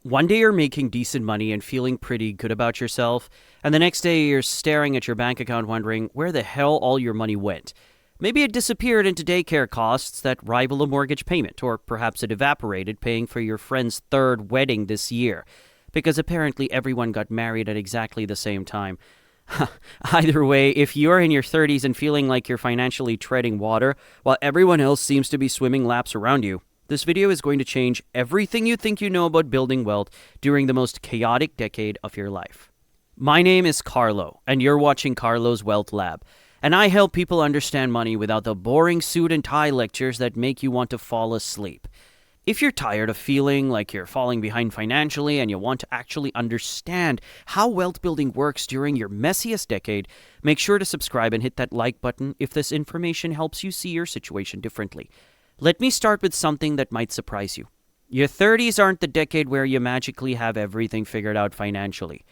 One day you're making decent money and feeling pretty good about yourself, and the next day you're staring at your bank account wondering where the hell all your money went. Maybe it disappeared into daycare costs that rival a mortgage payment, or perhaps it evaporated paying for your friend's third wedding this year, because apparently everyone got married at exactly the same time. Either way, if you're in your 30s and feeling like you're financially treading water while everyone else seems to be swimming laps around you, this video is going to change everything you think you know about building wealth during the most chaotic decade of your life. My name is Carlo, and you're watching Carlo's Wealth Lab, and I help people understand money without the boring suit and tie lectures that make you want to fall asleep. If you're tired of feeling like you're falling behind financially and you want to actually understand how wealth building works during your messiest decade, make sure to subscribe and hit that like button if this information helps you see your situation differently. Let me start with something that might surprise you. Your 30s aren't the decade where you magically have everything figured out financially.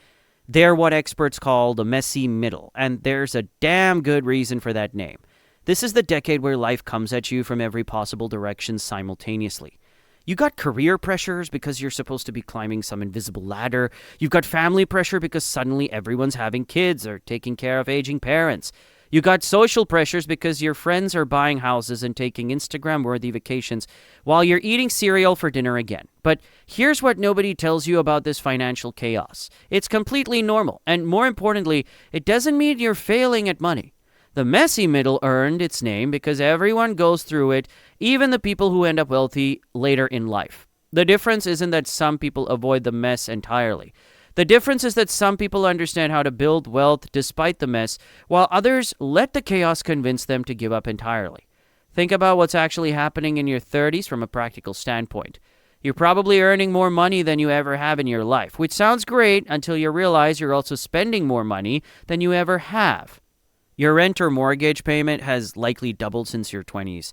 They're what experts call the messy middle, and there's a damn good reason for that name. This is the decade where life comes at you from every possible direction simultaneously. You got career pressures because you're supposed to be climbing some invisible ladder. You've got family pressure because suddenly everyone's having kids or taking care of aging parents. You got social pressures because your friends are buying houses and taking Instagram-worthy vacations while you're eating cereal for dinner again. But here's what nobody tells you about this financial chaos. It's completely normal, and more importantly, it doesn't mean you're failing at money. The messy middle earned its name because everyone goes through it, even the people who end up wealthy later in life. The difference isn't that some people avoid the mess entirely. The difference is that some people understand how to build wealth despite the mess, while others let the chaos convince them to give up entirely. Think about what's actually happening in your 30s from a practical standpoint. You're probably earning more money than you ever have in your life, which sounds great until you realize you're also spending more money than you ever have. Your rent or mortgage payment has likely doubled since your 20s.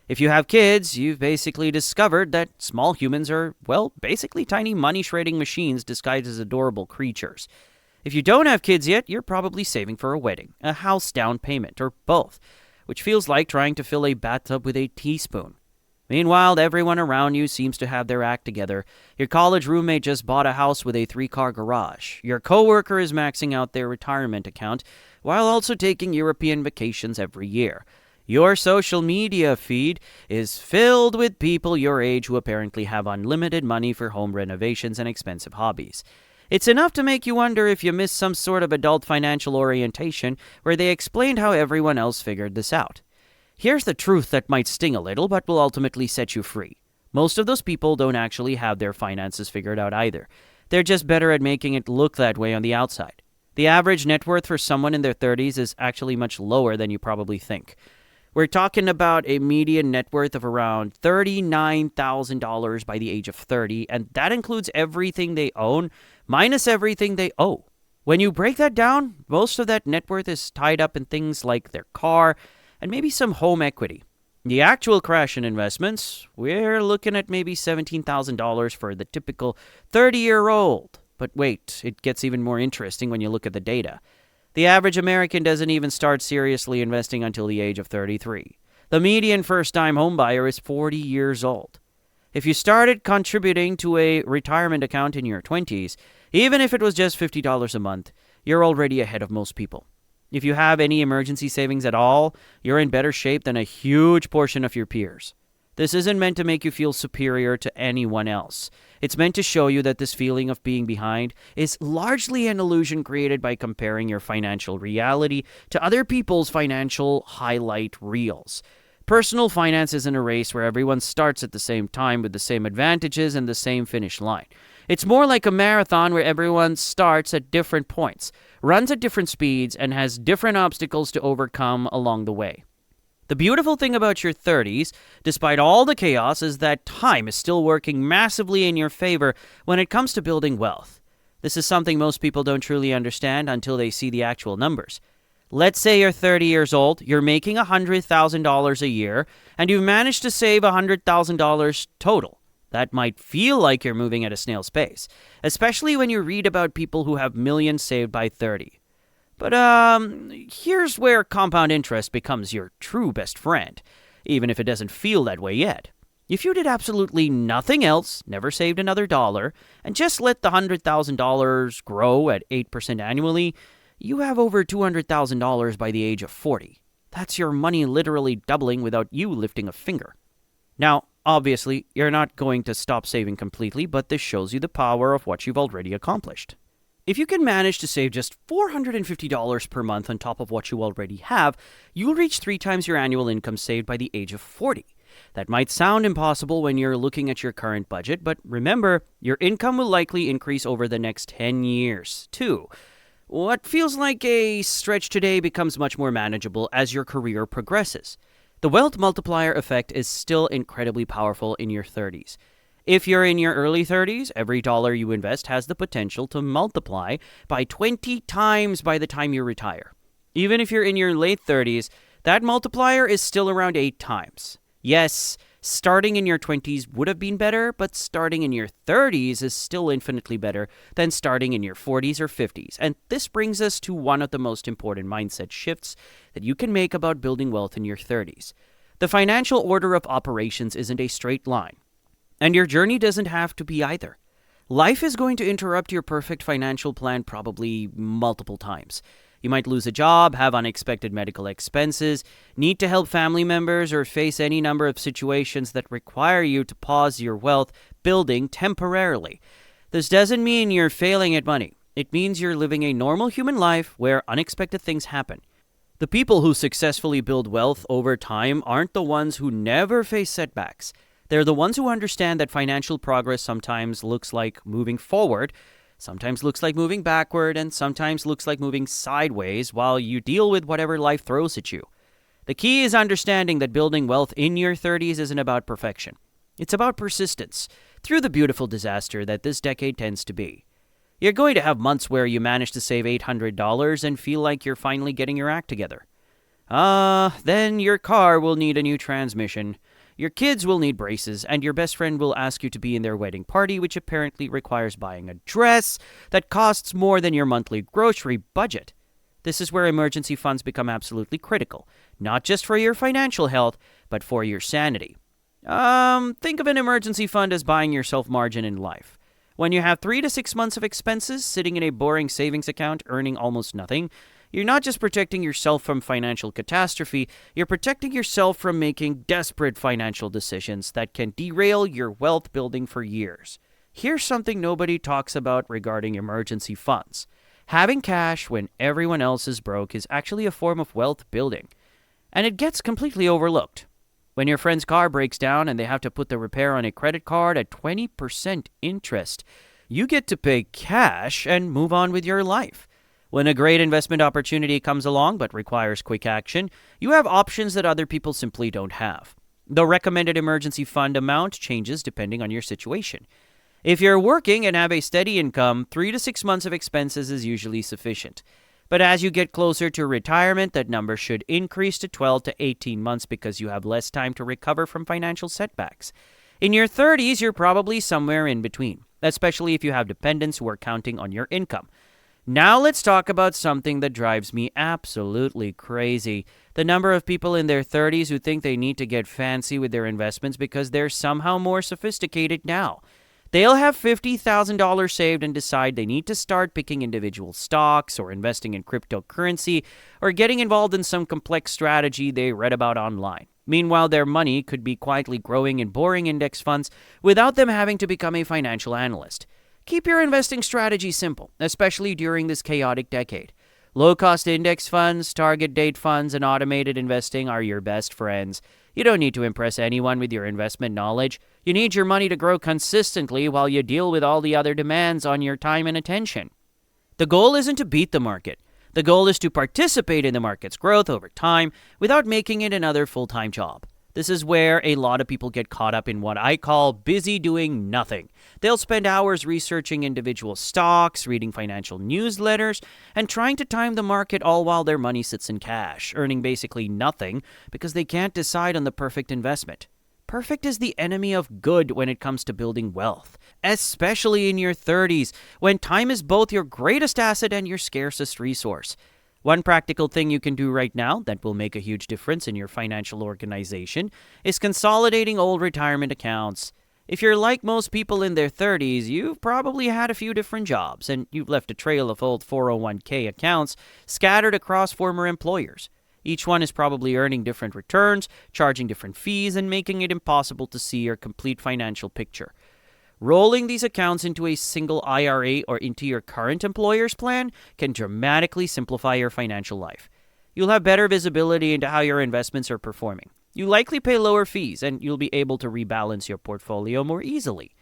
If you have kids, you've basically discovered that small humans are, well, basically tiny money-shredding machines disguised as adorable creatures. If you don't have kids yet, you're probably saving for a wedding, a house down payment, or both, which feels like trying to fill a bathtub with a teaspoon. Meanwhile, everyone around you seems to have their act together. Your college roommate just bought a house with a 3-car garage. Your coworker is maxing out their retirement account while also taking European vacations every year. Your social media feed is filled with people your age who apparently have unlimited money for home renovations and expensive hobbies. It's enough to make you wonder if you missed some sort of adult financial orientation where they explained how everyone else figured this out. Here's the truth that might sting a little but will ultimately set you free. Most of those people don't actually have their finances figured out either. They're just better at making it look that way on the outside. The average net worth for someone in their 30s is actually much lower than you probably think. We're talking about a median net worth of around $39,000 by the age of 30, and that includes everything they own minus everything they owe. When you break that down, most of that net worth is tied up in things like their car and maybe some home equity. The actual crash in investments, we're looking at maybe $17,000 for the typical 30-year-old. But wait, it gets even more interesting when you look at the data. The average American doesn't even start seriously investing until the age of 33. The median first-time homebuyer is 40 years old. If you started contributing to a retirement account in your 20s, even if it was just $50 a month, you're already ahead of most people. If you have any emergency savings at all, you're in better shape than a huge portion of your peers. This isn't meant to make you feel superior to anyone else. It's meant to show you that this feeling of being behind is largely an illusion created by comparing your financial reality to other people's financial highlight reels. Personal finance isn't a race where everyone starts at the same time with the same advantages and the same finish line. It's more like a marathon where everyone starts at different points, runs at different speeds, and has different obstacles to overcome along the way. The beautiful thing about your 30s, despite all the chaos, is that time is still working massively in your favor when it comes to building wealth. This is something most people don't truly understand until they see the actual numbers. Let's say you're 30 years old, you're making $100,000 a year, and you've managed to save $100,000 total. That might feel like you're moving at a snail's pace, especially when you read about people who have millions saved by 30. But here's where compound interest becomes your true best friend, even if it doesn't feel that way yet. If you did absolutely nothing else, never saved another dollar, and just let the $100,000 grow at 8% annually, you have over $200,000 by the age of 40. That's your money literally doubling without you lifting a finger. Now, obviously, you're not going to stop saving completely, but this shows you the power of what you've already accomplished. If you can manage to save just $450 per month on top of what you already have, you'll reach 3 times your annual income saved by the age of 40. That might sound impossible when you're looking at your current budget, but remember, your income will likely increase over the next 10 years, too. What feels like a stretch today becomes much more manageable as your career progresses. The wealth multiplier effect is still incredibly powerful in your 30s. If you're in your early 30s, every dollar you invest has the potential to multiply by 20 times by the time you retire. Even if you're in your late 30s, that multiplier is still around 8 times. Yes, starting in your 20s would have been better, but starting in your 30s is still infinitely better than starting in your 40s or 50s. And this brings us to one of the most important mindset shifts that you can make about building wealth in your 30s. The financial order of operations isn't a straight line. And your journey doesn't have to be either. Life is going to interrupt your perfect financial plan probably multiple times. You might lose a job, have unexpected medical expenses, need to help family members, or face any number of situations that require you to pause your wealth building temporarily. This doesn't mean you're failing at money. It means you're living a normal human life where unexpected things happen. The people who successfully build wealth over time aren't the ones who never face setbacks. They're the ones who understand that financial progress sometimes looks like moving forward, sometimes looks like moving backward, and sometimes looks like moving sideways while you deal with whatever life throws at you. The key is understanding that building wealth in your 30s isn't about perfection. It's about persistence through the beautiful disaster that this decade tends to be. You're going to have months where you manage to save $800 and feel like you're finally getting your act together. Then your car will need a new transmission. Your kids will need braces, and your best friend will ask you to be in their wedding party, which apparently requires buying a dress that costs more than your monthly grocery budget. This is where emergency funds become absolutely critical, not just for your financial health, but for your sanity. Think of an emergency fund as buying yourself margin in life. When you have 3 to 6 months of expenses sitting in a boring savings account earning almost nothing, you're not just protecting yourself from financial catastrophe, you're protecting yourself from making desperate financial decisions that can derail your wealth building for years. Here's something nobody talks about regarding emergency funds. Having cash when everyone else is broke is actually a form of wealth building, and it gets completely overlooked. When your friend's car breaks down and they have to put the repair on a credit card at 20% interest, you get to pay cash and move on with your life. When a great investment opportunity comes along but requires quick action, you have options that other people simply don't have. The recommended emergency fund amount changes depending on your situation. If you're working and have a steady income, 3 to 6 months of expenses is usually sufficient. But as you get closer to retirement, that number should increase to 12 to 18 months because you have less time to recover from financial setbacks. In your 30s, you're probably somewhere in between, especially if you have dependents who are counting on your income. Now let's talk about something that drives me absolutely crazy. The number of people in their 30s who think they need to get fancy with their investments because they're somehow more sophisticated now. They'll have $50,000 saved and decide they need to start picking individual stocks or investing in cryptocurrency or getting involved in some complex strategy they read about online. Meanwhile, their money could be quietly growing in boring index funds without them having to become a financial analyst. Keep your investing strategy simple, especially during this chaotic decade. Low-cost index funds, target date funds, and automated investing are your best friends. You don't need to impress anyone with your investment knowledge. You need your money to grow consistently while you deal with all the other demands on your time and attention. The goal isn't to beat the market. The goal is to participate in the market's growth over time without making it another full-time job. This is where a lot of people get caught up in what I call busy doing nothing. They'll spend hours researching individual stocks, reading financial newsletters, and trying to time the market all while their money sits in cash, earning basically nothing because they can't decide on the perfect investment. Perfect is the enemy of good when it comes to building wealth, especially in your 30s, when time is both your greatest asset and your scarcest resource. One practical thing you can do right now that will make a huge difference in your financial organization is consolidating old retirement accounts. If you're like most people in their 30s, you've probably had a few different jobs, and you've left a trail of old 401k accounts scattered across former employers. Each one is probably earning different returns, charging different fees, and making it impossible to see your complete financial picture. Rolling these accounts into a single IRA or into your current employer's plan can dramatically simplify your financial life. You'll have better visibility into how your investments are performing. You likely pay lower fees, and you'll be able to rebalance your portfolio more easily.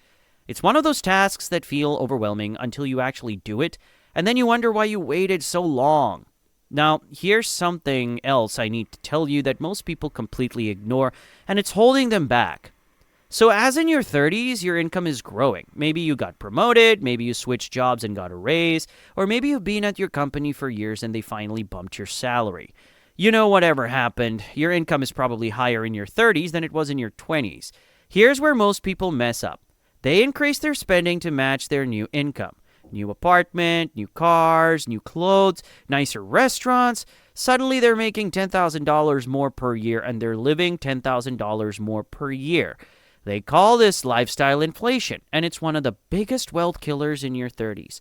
It's one of those tasks that feel overwhelming until you actually do it, and then you wonder why you waited so long. Now, here's something else I need to tell you that most people completely ignore, and it's holding them back. So as in your 30s, your income is growing. Maybe you got promoted, maybe you switched jobs and got a raise, or maybe you've been at your company for years and they finally bumped your salary. You know, whatever happened, your income is probably higher in your 30s than it was in your 20s. Here's where most people mess up. They increase their spending to match their new income. New apartment, new cars, new clothes, nicer restaurants. Suddenly they're making $10,000 more per year and they're living $10,000 more per year. They call this lifestyle inflation, and it's one of the biggest wealth killers in your 30s.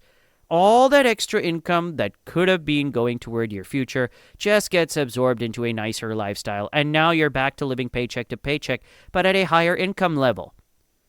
All that extra income that could have been going toward your future just gets absorbed into a nicer lifestyle, and now you're back to living paycheck to paycheck, but at a higher income level.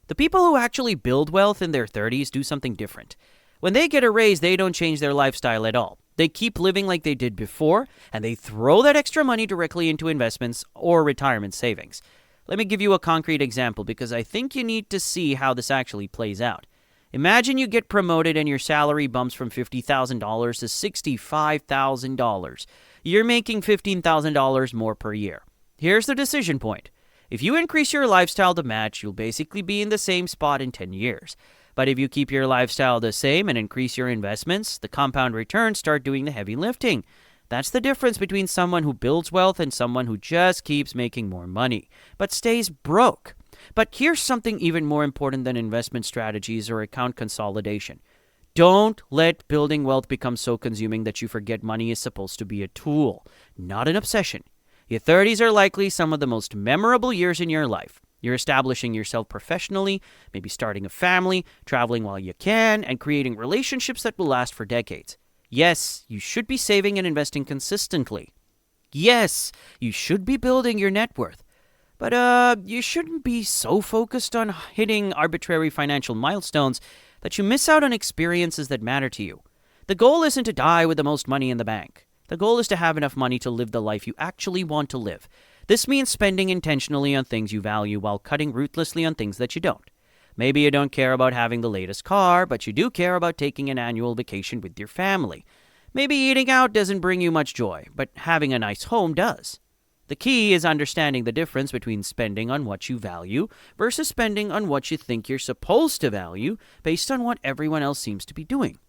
The people who actually build wealth in their 30s do something different. When they get a raise, they don't change their lifestyle at all. They keep living like they did before, and they throw that extra money directly into investments or retirement savings. Let me give you a concrete example because I think you need to see how this actually plays out. Imagine you get promoted and your salary bumps from $50,000 to $65,000. You're making $15,000 more per year. Here's the decision point. If you increase your lifestyle to match, you'll basically be in the same spot in 10 years. But if you keep your lifestyle the same and increase your investments, the compound returns start doing the heavy lifting. That's the difference between someone who builds wealth and someone who just keeps making more money, but stays broke. But here's something even more important than investment strategies or account consolidation. Don't let building wealth become so consuming that you forget money is supposed to be a tool, not an obsession. Your 30s are likely some of the most memorable years in your life. You're establishing yourself professionally, maybe starting a family, traveling while you can, and creating relationships that will last for decades. Yes, you should be saving and investing consistently. Yes, you should be building your net worth. But you shouldn't be so focused on hitting arbitrary financial milestones that you miss out on experiences that matter to you. The goal isn't to die with the most money in the bank. The goal is to have enough money to live the life you actually want to live. This means spending intentionally on things you value while cutting ruthlessly on things that you don't. Maybe you don't care about having the latest car, but you do care about taking an annual vacation with your family. Maybe eating out doesn't bring you much joy, but having a nice home does. The key is understanding the difference between spending on what you value versus spending on what you think you're supposed to value based on what everyone else seems to be doing.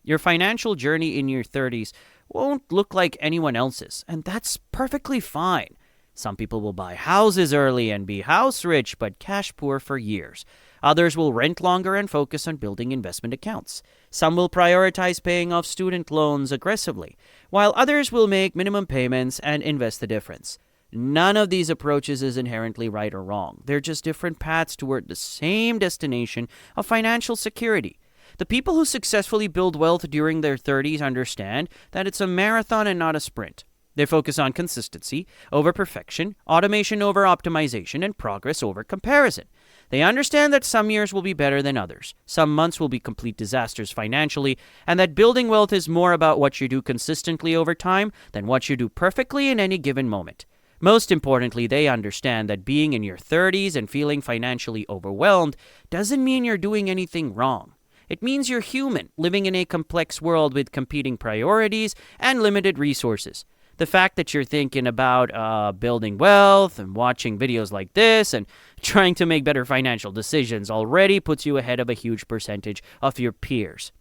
Your financial journey in your 30s won't look like anyone else's, and that's perfectly fine. Some people will buy houses early and be house rich but cash poor for years. Others will rent longer and focus on building investment accounts. Some will prioritize paying off student loans aggressively, while others will make minimum payments and invest the difference. None of these approaches is inherently right or wrong. They're just different paths toward the same destination of financial security. The people who successfully build wealth during their 30s understand that it's a marathon and not a sprint. They focus on consistency over perfection, automation over optimization, and progress over comparison. They understand that some years will be better than others, some months will be complete disasters financially, and that building wealth is more about what you do consistently over time than what you do perfectly in any given moment. Most importantly, they understand that being in your 30s and feeling financially overwhelmed doesn't mean you're doing anything wrong. It means you're human, living in a complex world with competing priorities and limited resources. The fact that you're thinking about building wealth and watching videos like this and trying to make better financial decisions already puts you ahead of a huge percentage of your peers.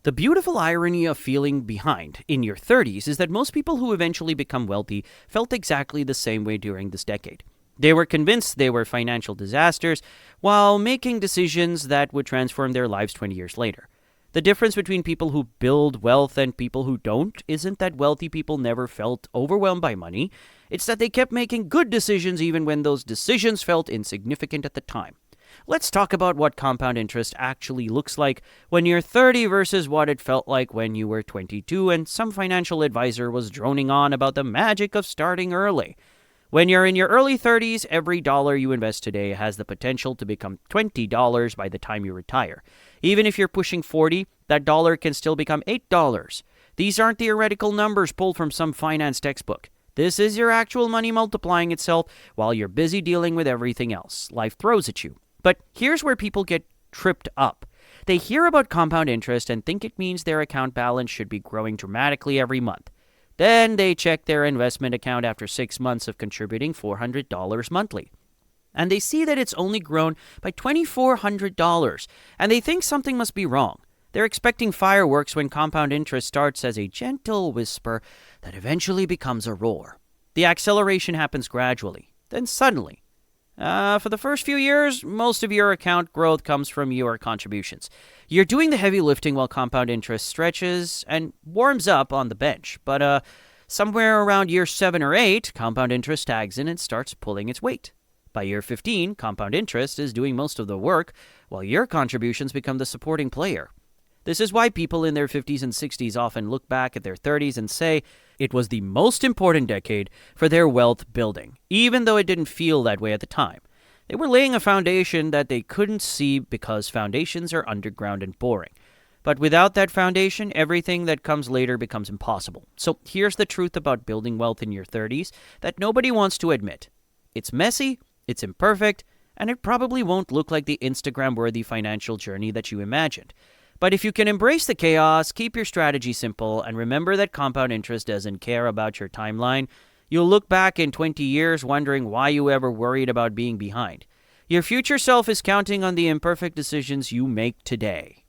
The beautiful irony of feeling behind in your 30s is that most people who eventually become wealthy felt exactly the same way during this decade. They were convinced they were financial disasters while making decisions that would transform their lives 20 years later. The difference between people who build wealth and people who don't isn't that wealthy people never felt overwhelmed by money. It's that they kept making good decisions even when those decisions felt insignificant at the time. Let's talk about what compound interest actually looks like when you're 30 versus what it felt like when you were 22 and some financial advisor was droning on about the magic of starting early. When you're in your early 30s, every dollar you invest today has the potential to become $20 by the time you retire. Even if you're pushing 40, that dollar can still become $8. These aren't theoretical numbers pulled from some finance textbook. This is your actual money multiplying itself while you're busy dealing with everything else life throws at you. But here's where people get tripped up. They hear about compound interest and think it means their account balance should be growing dramatically every month. Then they check their investment account after 6 months of contributing $400 monthly. And they see that it's only grown by $2,400, and they think something must be wrong. They're expecting fireworks when compound interest starts as a gentle whisper that eventually becomes a roar. The acceleration happens gradually, then suddenly. For the first few years, most of your account growth comes from your contributions. You're doing the heavy lifting while compound interest stretches and warms up on the bench. But somewhere around year 7 or 8, compound interest tags in and starts pulling its weight. By year 15, compound interest is doing most of the work, while your contributions become the supporting player. This is why people in their 50s and 60s often look back at their 30s and say it was the most important decade for their wealth building, even though it didn't feel that way at the time. They were laying a foundation that they couldn't see because foundations are underground and boring. But without that foundation, everything that comes later becomes impossible. So here's the truth about building wealth in your 30s that nobody wants to admit. It's messy, it's imperfect, and it probably won't look like the Instagram-worthy financial journey that you imagined. But if you can embrace the chaos, keep your strategy simple, and remember that compound interest doesn't care about your timeline, you'll look back in 20 years wondering why you ever worried about being behind. Your future self is counting on the imperfect decisions you make today.